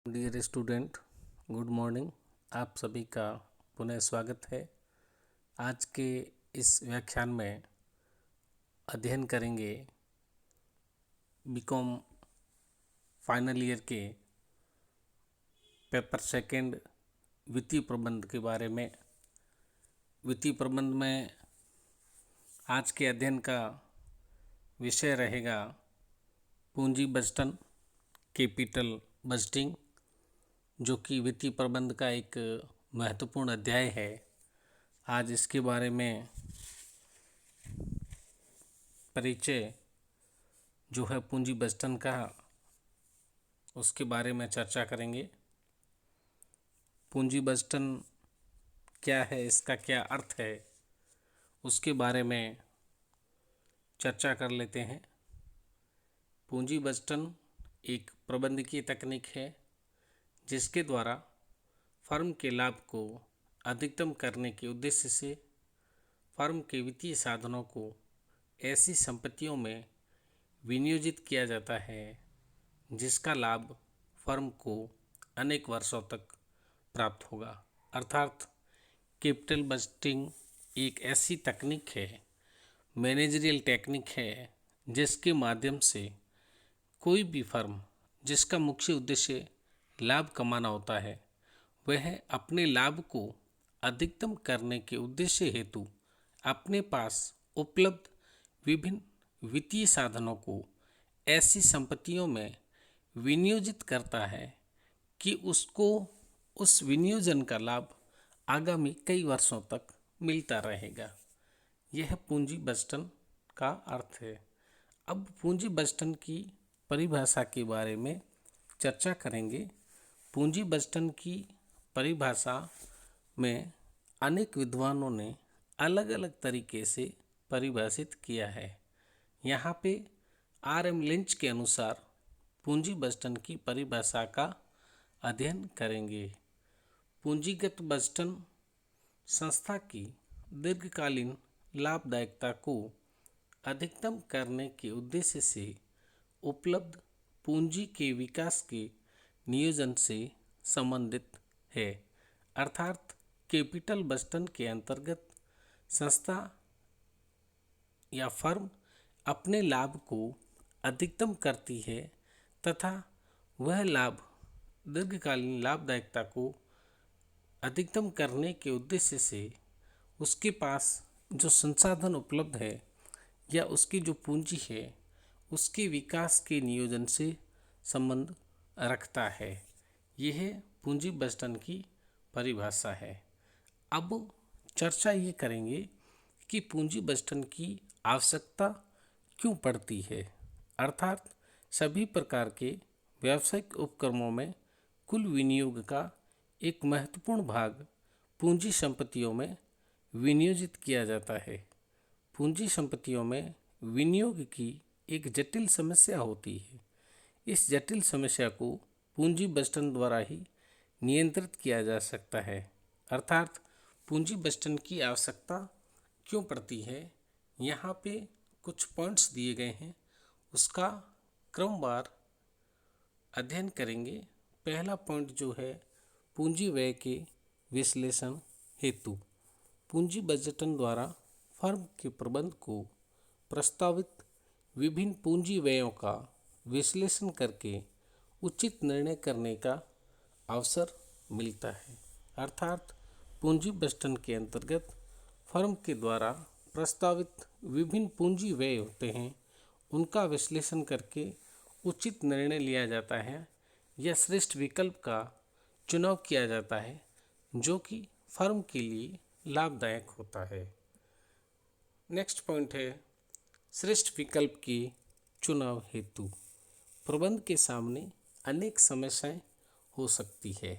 Dear student, good morning. आप सभी का पुनः स्वागत है। आज के इस व्याख्यान में अध्ययन करेंगे बीकॉम फाइनल ईयर के पेपर सेकंड वित्तीय प्रबंध के बारे में। वित्तीय प्रबंध में आज के अध्ययन का विषय रहेगा पूंजी बजटन, कैपिटल बजटिंग, जो कि वित्तीय प्रबंध का एक महत्वपूर्ण अध्याय है। आज इसके बारे में परिचय जो है पूंजी बजटन का, उसके बारे में चर्चा करेंगे। पूंजी बजटन क्या है, इसका क्या अर्थ है, उसके बारे में चर्चा कर लेते हैं। पूंजी बजटन एक प्रबंधकीय तकनीक है जिसके द्वारा फर्म के लाभ को अधिकतम करने के उद्देश्य से फर्म के वित्तीय साधनों को ऐसी संपत्तियों में विनियोजित किया जाता है जिसका लाभ फर्म को अनेक वर्षों तक प्राप्त होगा। अर्थात कैपिटल बजटिंग एक ऐसी तकनीक है, मैनेजरियल टेक्निक है, जिसके माध्यम से कोई भी फर्म जिसका मुख्य उद्देश्य लाभ कमाना होता है, वह अपने लाभ को अधिकतम करने के उद्देश्य हेतु अपने पास उपलब्ध विभिन्न वित्तीय साधनों को ऐसी संपत्तियों में विनियोजित करता है कि उसको उस विनियोजन का लाभ आगामी कई वर्षों तक मिलता रहेगा। यह पूंजी बजटन का अर्थ है। अब पूंजी बजटन की परिभाषा के बारे में चर्चा करेंगे। पूंजी बजटन की परिभाषा में अनेक विद्वानों ने अलग अलग तरीके से परिभाषित किया है। यहाँ पे आर.एम. लिंच के अनुसार पूंजी बजटन की परिभाषा का अध्ययन करेंगे। पूंजीगत बजटन संस्था की दीर्घकालीन लाभदायकता को अधिकतम करने के उद्देश्य से उपलब्ध पूंजी के विकास के नियोजन से संबंधित है। अर्थात कैपिटल बजटन के अंतर्गत संस्था या फर्म अपने लाभ को अधिकतम करती है तथा वह लाभ दीर्घकालीन लाभदायकता को अधिकतम करने के उद्देश्य से उसके पास जो संसाधन उपलब्ध है या उसकी जो पूंजी है, उसके विकास के नियोजन से संबंध रखता है। यह पूंजी बजटन की परिभाषा है। अब चर्चा ये करेंगे कि पूंजी बजटन की आवश्यकता क्यों पड़ती है। अर्थात सभी प्रकार के व्यावसायिक उपक्रमों में कुल विनियोग का एक महत्वपूर्ण भाग पूंजी संपत्तियों में विनियोजित किया जाता है। पूंजी संपत्तियों में विनियोग की एक जटिल समस्या होती है। इस जटिल समस्या को पूंजी बजटन द्वारा ही नियंत्रित किया जा सकता है। अर्थात पूंजी बजटन की आवश्यकता क्यों पड़ती है, यहाँ पे कुछ पॉइंट्स दिए गए हैं, उसका क्रमवार अध्ययन करेंगे। पहला पॉइंट जो है पूंजी व्यय के विश्लेषण हेतु पूंजी बजटन द्वारा फर्म के प्रबंध को प्रस्तावित विभिन्न पूंजी व्ययों का विश्लेषण करके उचित निर्णय करने का अवसर मिलता है। अर्थात पूंजी बजटन के अंतर्गत फर्म के द्वारा प्रस्तावित विभिन्न पूंजी व्यय होते हैं, उनका विश्लेषण करके उचित निर्णय लिया जाता है या श्रेष्ठ विकल्प का चुनाव किया जाता है जो कि फर्म के लिए लाभदायक होता है। नेक्स्ट पॉइंट है श्रेष्ठ विकल्प के चुनाव हेतु प्रबंध के सामने अनेक समस्याएं हो सकती है।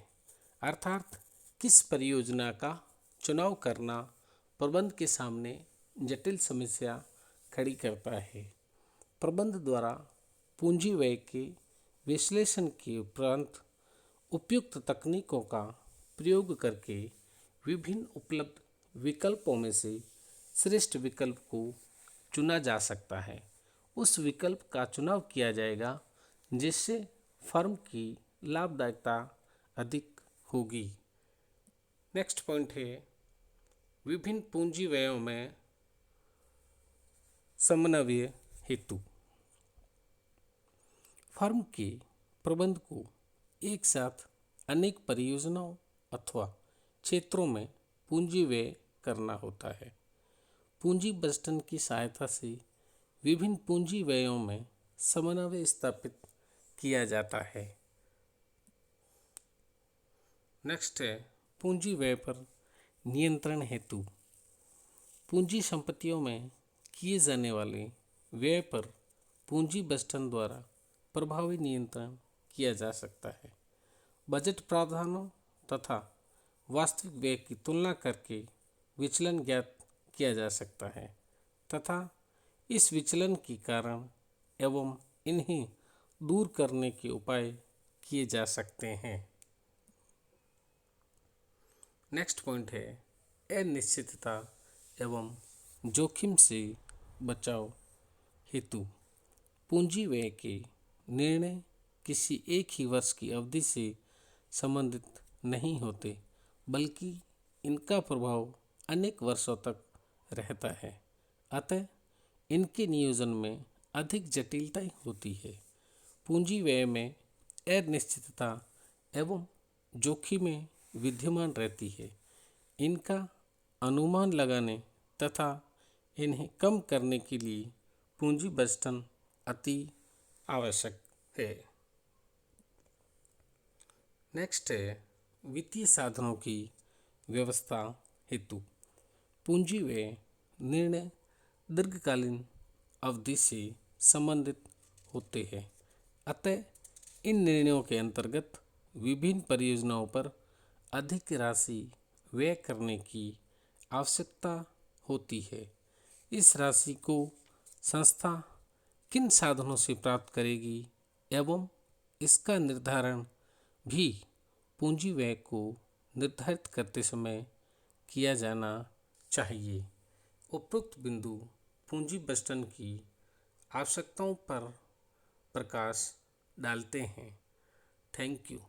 अर्थात किस परियोजना का चुनाव करना प्रबंध के सामने जटिल समस्या खड़ी करता है। प्रबंध द्वारा पूंजी व्यय के विश्लेषण के उपरांत उपयुक्त तकनीकों का प्रयोग करके विभिन्न उपलब्ध विकल्पों में से श्रेष्ठ विकल्प को चुना जा सकता है। उस विकल्प का चुनाव किया जाएगा जिससे फर्म की लाभदायकता अधिक होगी। नेक्स्ट पॉइंट है विभिन्न पूंजी व्ययों में समन्वय हेतु। फर्म के प्रबंध को एक साथ अनेक परियोजनाओं अथवा क्षेत्रों में पूंजी व्यय करना होता है। पूंजी बजटन की सहायता से विभिन्न पूंजी व्ययों में समन्वय स्थापित किया जाता है। नेक्स्ट है पूंजी व्यय पर नियंत्रण हेतु। पूंजी संपत्तियों में किए जाने वाले व्यय पर पूंजी बजटन द्वारा प्रभावी नियंत्रण किया जा सकता है। बजट प्रावधानों तथा वास्तविक व्यय की तुलना करके विचलन ज्ञात किया जा सकता है तथा इस विचलन के कारण एवं इन्हें दूर करने के उपाय किए जा सकते हैं। नेक्स्ट पॉइंट है अनिश्चितता एवं जोखिम से बचाव हेतु। पूंजी व्यय के निर्णय किसी एक ही वर्ष की अवधि से संबंधित नहीं होते, बल्कि इनका प्रभाव अनेक वर्षों तक रहता है। अतः इनके नियोजन में अधिक जटिलताएं होती है। पूंजी व्यय में अनिश्चितता एवं जोखिमें विद्यमान रहती है। इनका अनुमान लगाने तथा इन्हें कम करने के लिए पूंजी बजटन अति आवश्यक है। नेक्स्ट है वित्तीय साधनों की व्यवस्था हेतु। पूंजी व्यय निर्णय दीर्घकालीन अवधि से संबंधित होते हैं। अतः इन निर्णयों के अंतर्गत विभिन्न परियोजनाओं पर अधिक राशि व्यय करने की आवश्यकता होती है। इस राशि को संस्था किन साधनों से प्राप्त करेगी एवं इसका निर्धारण भी पूंजी व्यय को निर्धारित करते समय किया जाना चाहिए। उपरोक्त बिंदु पूंजी बजटन की आवश्यकताओं पर प्रकाश डालते हैं। Thank you.